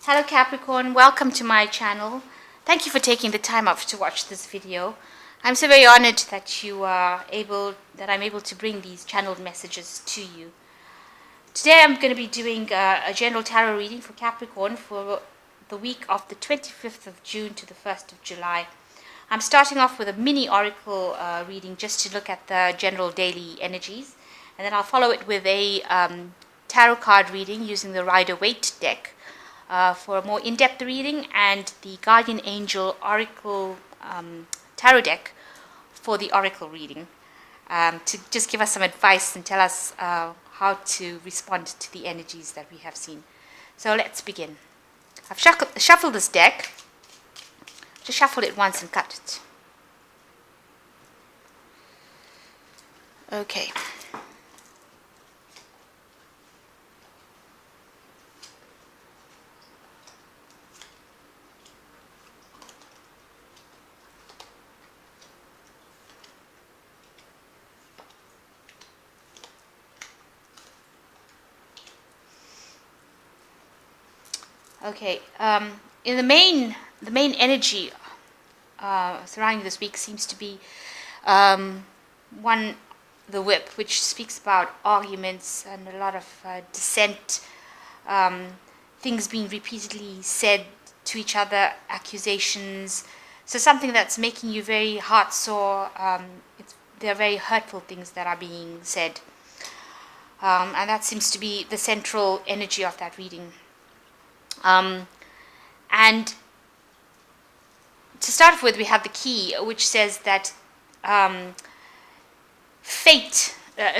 Hello Capricorn, welcome to my channel. Thank you for taking the time off to watch this video. I'm so very honored that I'm able to bring these channeled messages to you. Today I'm going to be doing a general tarot reading for Capricorn for the week of the 25th of June to the 1st of July. I'm starting off with a mini oracle reading just to look at the general daily energies, and then I'll follow it with a tarot card reading using the Waite deck for a more in-depth reading, and the Guardian Angel Oracle tarot deck for the oracle reading, to just give us some advice and tell us how to respond to the energies that we have seen. So let's begin. I've shuffled this deck. Just shuffled it once and cut it. Okay. Okay. In the main energy surrounding this week seems to be the whip, which speaks about arguments and a lot of dissent, things being repeatedly said to each other, accusations. So something that's making you very heartsore. They're very hurtful things that are being said, and that seems to be the central energy of that reading. And to start with, we have the key, which says that fate,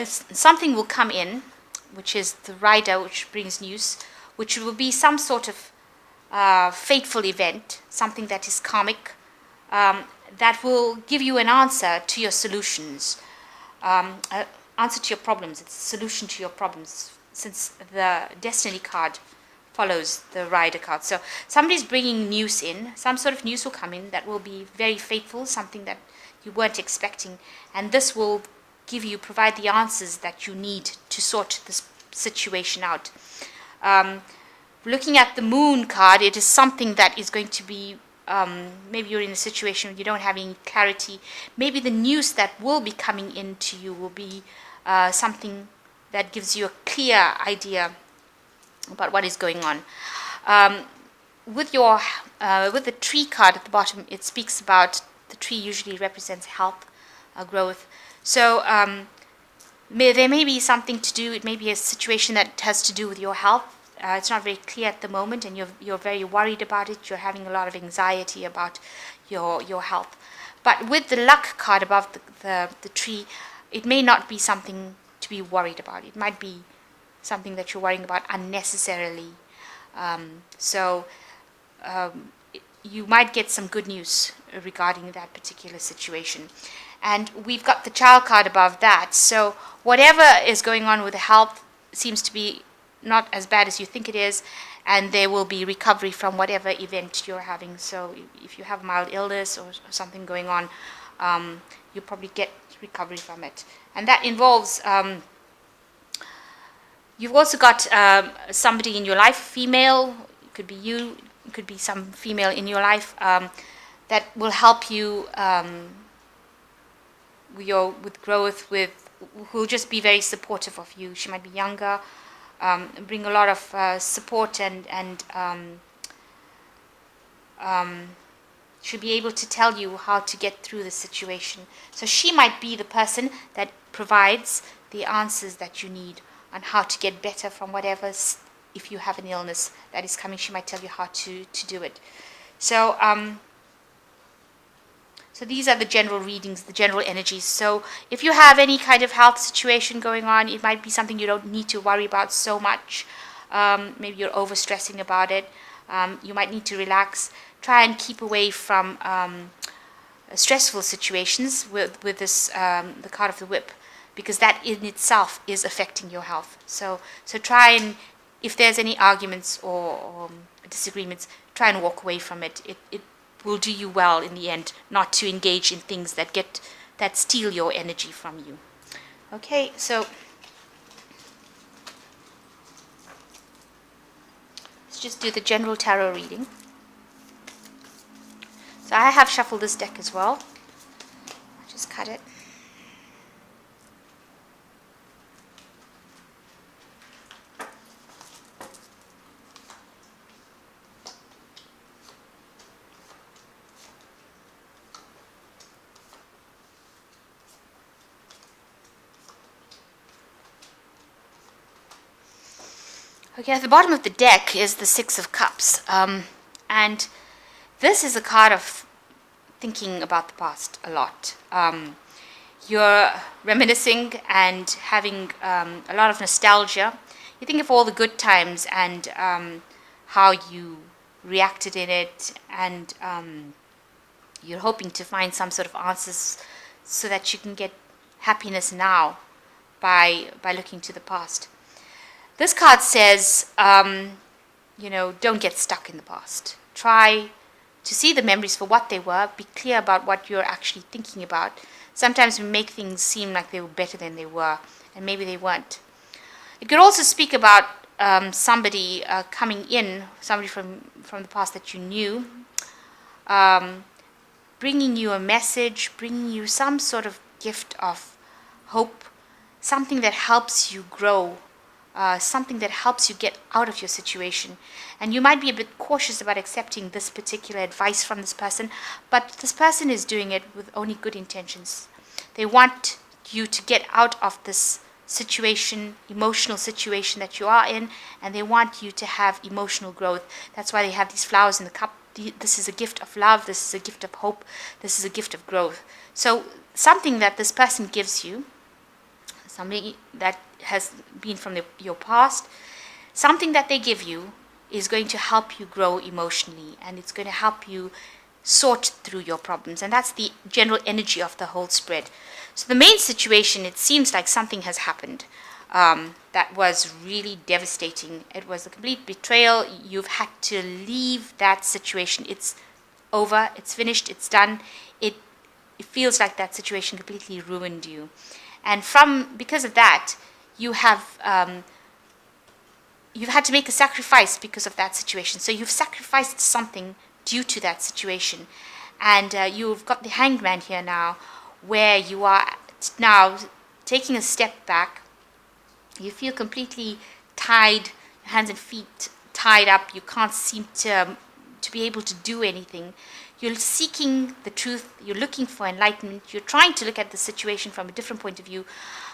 something will come in, which is the rider, which brings news, which will be some sort of fateful event, something that is karmic, that will give you an answer to your solutions, answer to your problems. It's a solution to your problems, since the destiny card follows the rider card. So somebody's bringing news in, some sort of news will come in that will be very fateful, something that you weren't expecting, and this will provide the answers that you need to sort this situation out. Looking at the moon card, it is something that is going to be, maybe you're in a situation where you don't have any clarity. Maybe the news that will be coming into you will be something that gives you a clear idea about what is going on. With the tree card at the bottom, it speaks about the tree usually represents health, growth. So there may be something to do. It may be a situation that has to do with your health. It's not very clear at the moment, and you're very worried about it. You're having a lot of anxiety about your health. But with the luck card above the tree, it may not be something to be worried about. It might be something that you're worrying about unnecessarily. You might get some good news regarding that particular situation. And we've got the child card above that. So whatever is going on with the health seems to be not as bad as you think it is, and there will be recovery from whatever event you're having. So if you have mild illness or something going on, you'll probably get recovery from it. And that involves you've also got somebody in your life, female, it could be you, it could be some female in your life, that will help you with growth, who will just be very supportive of you. She might be younger, bring a lot of support, and she'll be able to tell you how to get through the situation. So she might be the person that provides the answers that you need on how to get better from whatever's, if you have an illness that is coming, she might tell you how to do it. So so these are the general readings, the general energies. So if you have any kind of health situation going on, it might be something you don't need to worry about so much. Maybe you're overstressing about it. You might need to relax. Try and keep away from stressful situations with this the card of the whip, because that in itself is affecting your health. So try and, if there's any arguments or disagreements, try and walk away from it. It will do you well in the end not to engage in things that steal your energy from you. Okay, so just do the general tarot reading. So I have shuffled this deck as well. I'll just cut it. Okay, at the bottom of the deck is the Six of Cups. And this is a card of thinking about the past a lot. You're reminiscing and having a lot of nostalgia. You think of all the good times and how you reacted in it, and you're hoping to find some sort of answers so that you can get happiness now by looking to the past. This card says, don't get stuck in the past. Try to see the memories for what they were. Be clear about what you're actually thinking about. Sometimes we make things seem like they were better than they were, and maybe they weren't. It could also speak about somebody coming in, somebody from the past that you knew, bringing you a message, bringing you some sort of gift of hope, something that helps you grow, something that helps you get out of your situation. And you might be a bit cautious about accepting this particular advice from this person, but this person is doing it with only good intentions. They want you to get out of this situation, emotional situation that you are in, and they want you to have emotional growth. That's why they have these flowers in the cup. This is a gift of love. This is a gift of hope. This is a gift of growth. So something that this person gives you, something that has been from your past, something that they give you is going to help you grow emotionally, and it's going to help you sort through your problems. And that's the general energy of the whole spread. So the main situation, it seems like something has happened that was really devastating. It was a complete betrayal. You've had to leave that situation. It's over. It's finished. It's done. It feels like that situation completely ruined you. And because of that, you've had to make a sacrifice because of that situation. So you've sacrificed something due to that situation. And you've got the Hanged Man here now, where you are now taking a step back. You feel completely tied, hands and feet tied up. You can't seem to be able to do anything. You're seeking the truth. You're looking for enlightenment. You're trying to look at the situation from a different point of view.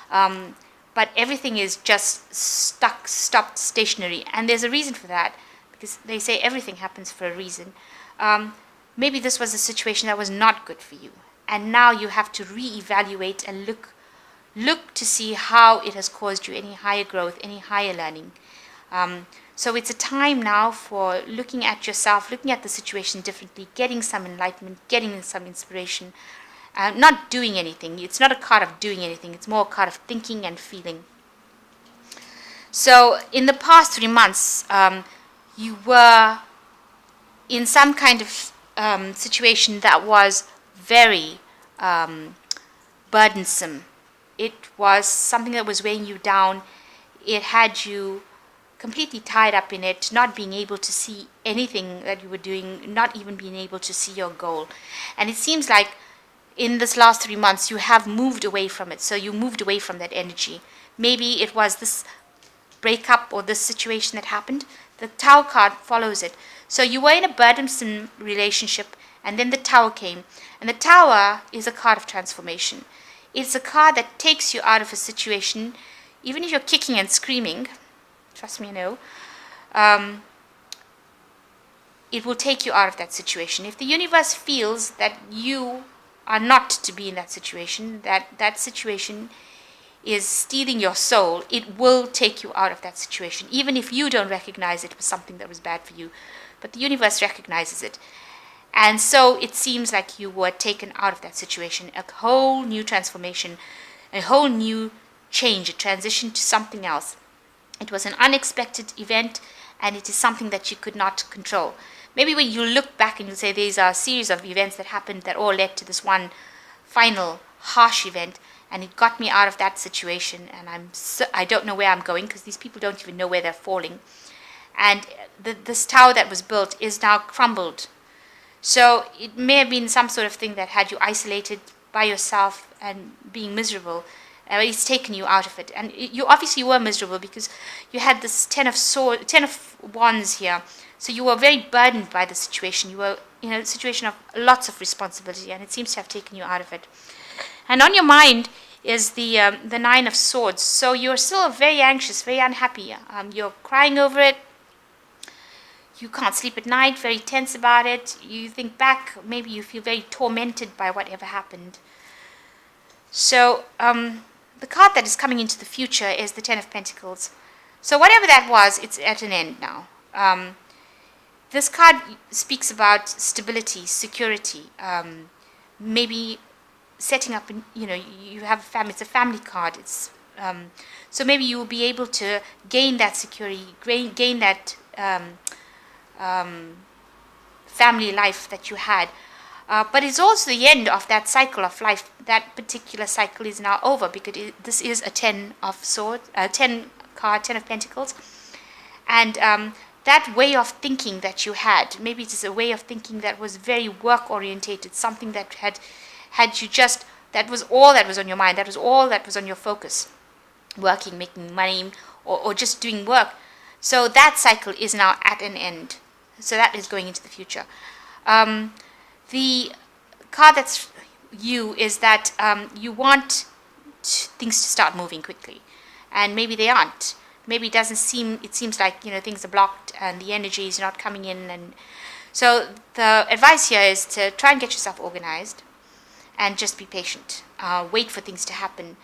But everything is just stuck, stopped, stationary. And there's a reason for that, because they say everything happens for a reason. Maybe this was a situation that was not good for you. And now you have to reevaluate and look to see how it has caused you any higher growth, any higher learning. So it's a time now for looking at yourself, looking at the situation differently, getting some enlightenment, getting some inspiration, not doing anything. It's not a card of doing anything. It's more a card of thinking and feeling. So in the past 3 months, you were in some kind of situation that was very burdensome. It was something that was weighing you down. It had you completely tied up in it, not being able to see anything that you were doing, not even being able to see your goal. And it seems like in this last 3 months, you have moved away from it. So you moved away from that energy. Maybe it was this breakup or this situation that happened. The Tower card follows it. So you were in a burdensome relationship, and then the Tower came. And the Tower is a card of transformation. It's a card that takes you out of a situation, even if you're kicking and screaming. Trust me, no. It will take you out of that situation. If the universe feels that you are not to be in that situation, that situation is stealing your soul, it will take you out of that situation, even if you don't recognize it was something that was bad for you. But the universe recognizes it. And so it seems like you were taken out of that situation. A whole new transformation, a whole new change, a transition to something else. It was an unexpected event, and it is something that you could not control. Maybe when you look back and you say these are a series of events that happened that all led to this one final harsh event, and it got me out of that situation, and I don't know where I'm going, because these people don't even know where they're falling. and this tower that was built is now crumbled. So it may have been some sort of thing that had you isolated by yourself and being miserable. It's taken you out of it, and you obviously were miserable because you had this ten of wands here. So you were very burdened by the situation. You were in a situation of lots of responsibility, and it seems to have taken you out of it. And on your mind is the Nine of Swords. So you're still very anxious, very unhappy. You're crying over it. You can't sleep at night, very tense about it. You think back, maybe you feel very tormented by whatever happened. So the card that is coming into the future is the Ten of Pentacles. So whatever that was, it's at an end now. This card speaks about stability, security, maybe setting up, you have a family, it's a family card. It's so maybe you will be able to gain that security, gain that family life that you had. But it's also the end of that cycle of life. That particular cycle is now over because this is a Ten of Swords, 10 of Pentacles. And that way of thinking that you had, maybe it is a way of thinking that was very work orientated, something that had you just, that was all that was on your mind, that was all that was on your focus, working, making money, or just doing work. So that cycle is now at an end. So that is going into the future. The card that's you is that you want things to start moving quickly, and maybe they aren't. Maybe it seems like things are blocked and the energy is not coming in, and so the advice here is to try and get yourself organized and just be patient. Wait for things to happen.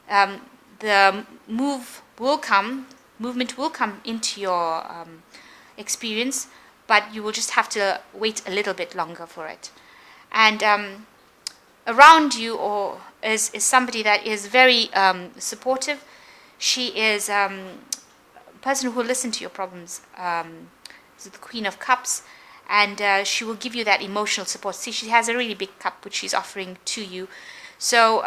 The movement will come into your experience, but you will just have to wait a little bit longer for it. And around you is somebody that is very supportive. She is a person who will listen to your problems. The Queen of Cups, and she will give you that emotional support. See, she has a really big cup which she's offering to you. So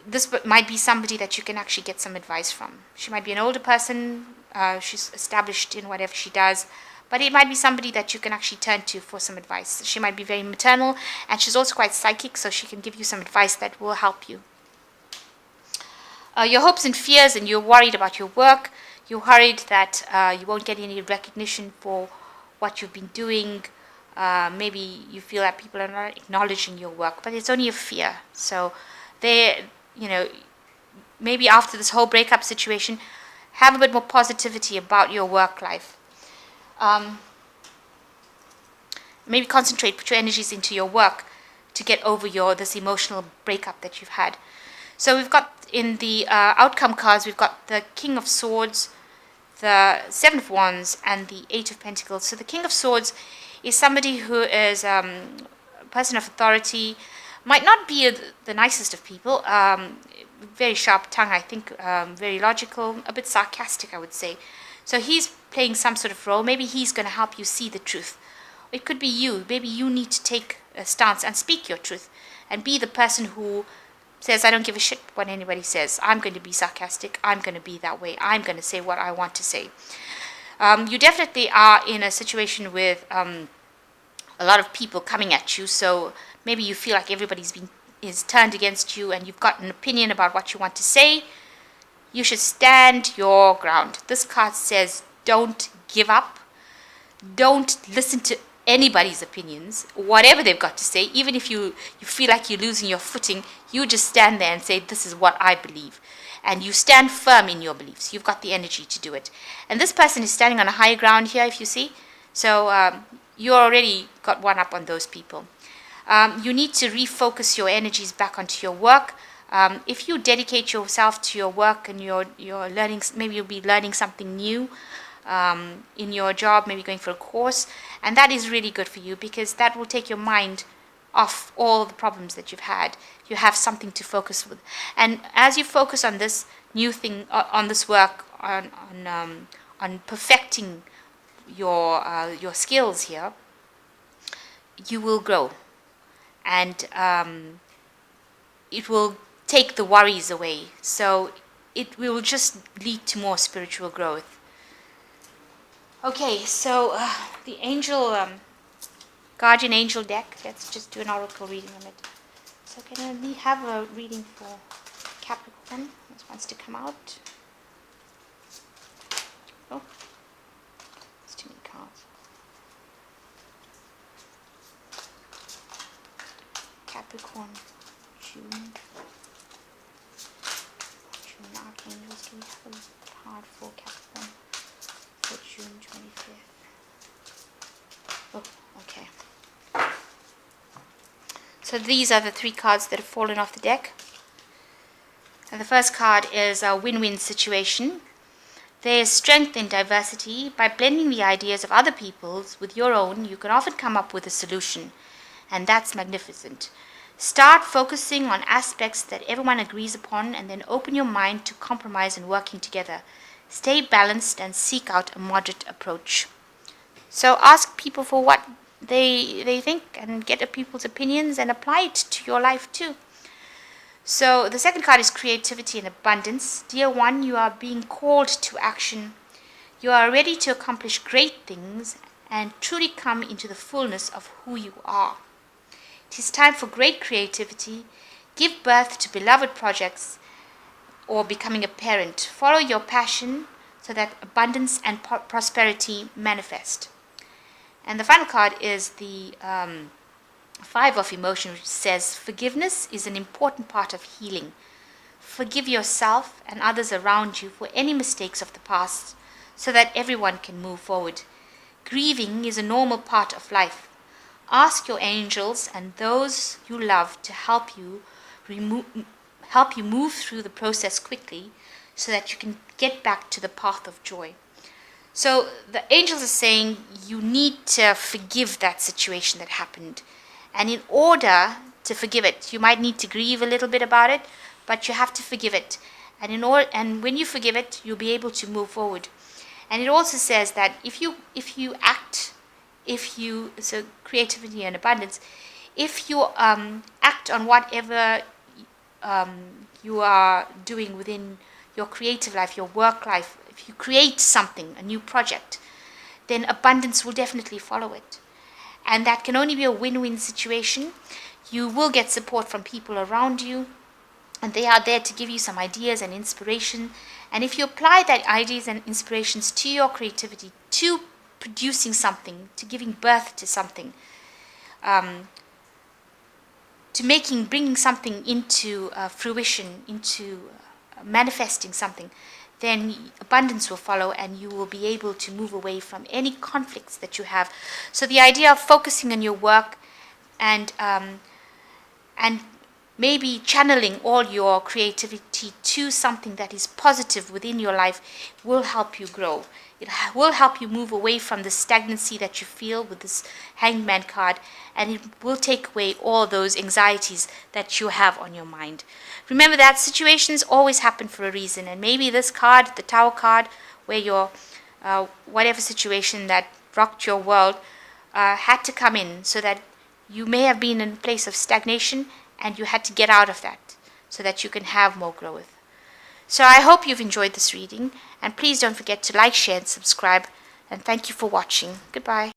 this might be somebody that you can actually get some advice from. She might be an older person. She's established in whatever she does, but it might be somebody that you can actually turn to for some advice. She might be very maternal, and she's also quite psychic, so she can give you some advice that will help you. Your hopes and fears, and you're worried about your work. You're worried that you won't get any recognition for what you've been doing. Maybe you feel that people are not acknowledging your work, but it's only a fear. So maybe after this whole breakup situation, have a bit more positivity about your work life. Maybe concentrate, put your energies into your work to get over this emotional breakup that you've had. So we've got in the outcome cards, we've got the King of Swords, the Seven of Wands, and the Eight of Pentacles. So the King of Swords is somebody who is a person of authority, might not be the nicest of people, very sharp tongue, I think, very logical, a bit sarcastic, I would say. So he's playing some sort of role. Maybe he's going to help you see the truth. It could be you. Maybe you need to take a stance and speak your truth and be the person who says, I don't give a shit what anybody says. I'm going to be sarcastic. I'm going to be that way. I'm going to say what I want to say. You definitely are in a situation with a lot of people coming at you. So maybe you feel like everybody's is turned against you, and you've got an opinion about what you want to say. You should stand your ground. This card says, don't give up. Don't listen to anybody's opinions, whatever they've got to say. Even if you feel like you're losing your footing, you just stand there and say, this is what I believe. And you stand firm in your beliefs. You've got the energy to do it. And this person is standing on a higher ground here, if you see. So you already got one up on those people. You need to refocus your energies back onto your work. If you dedicate yourself to your work and you're learning, maybe you'll be learning something new in your job, maybe going for a course, and that is really good for you because that will take your mind off all the problems that you've had. You have something to focus with, and as you focus on this new thing, on this work, on perfecting your skills here, you will grow, and it will take the worries away. So it will just lead to more spiritual growth. Okay, so the angel, guardian angel deck, let's just do an oracle reading on it. So can we have a reading for Capricorn? This wants to come out. Oh, it's too many cards. Capricorn, June. June archangels. Do we have a card for Capricorn for June 25th? Oh, okay. So these are the 3 cards that have fallen off the deck. And the first card is a win-win situation. There is strength in diversity. By blending the ideas of other people's with your own, you can often come up with a solution. And that's magnificent. Start focusing on aspects that everyone agrees upon and then open your mind to compromise and working together. Stay balanced and seek out a moderate approach. So ask people for what they think and get people's opinions and apply it to your life too. So the second card is creativity and abundance. Dear one, you are being called to action. You are ready to accomplish great things and truly come into the fullness of who you are. It is time for great creativity. Give birth to beloved projects or becoming a parent. Follow your passion so that abundance and prosperity manifest. And the final card is the 5 of emotion, which says forgiveness is an important part of healing. Forgive yourself and others around you for any mistakes of the past so that everyone can move forward. Grieving is a normal part of life. Ask your angels and those you love to help you move through the process quickly so that you can get back to the path of joy. So the angels are saying you need to forgive that situation that happened. And in order to forgive it, you might need to grieve a little bit about it, but you have to forgive it. And when you forgive it, you'll be able to move forward. And it also says that so creativity and abundance, if you act on whatever you are doing within your creative life, your work life, if you create something, a new project, then abundance will definitely follow it. And that can only be a win-win situation. You will get support from people around you, and they are there to give you some ideas and inspiration. And if you apply that ideas and inspirations to your creativity, to producing something, to giving birth to something, to bringing something into fruition, into manifesting something, then abundance will follow and you will be able to move away from any conflicts that you have. So the idea of focusing on your work and maybe channeling all your creativity to something that is positive within your life will help you grow. It will help you move away from the stagnancy that you feel with this Hangman card, and it will take away all those anxieties that you have on your mind. Remember that situations always happen for a reason, and maybe this card, the Tower card, where your whatever situation that rocked your world had to come in, so that you may have been in a place of stagnation and you had to get out of that so that you can have more growth. So I hope you've enjoyed this reading, and please don't forget to like, share and subscribe, and thank you for watching. Goodbye.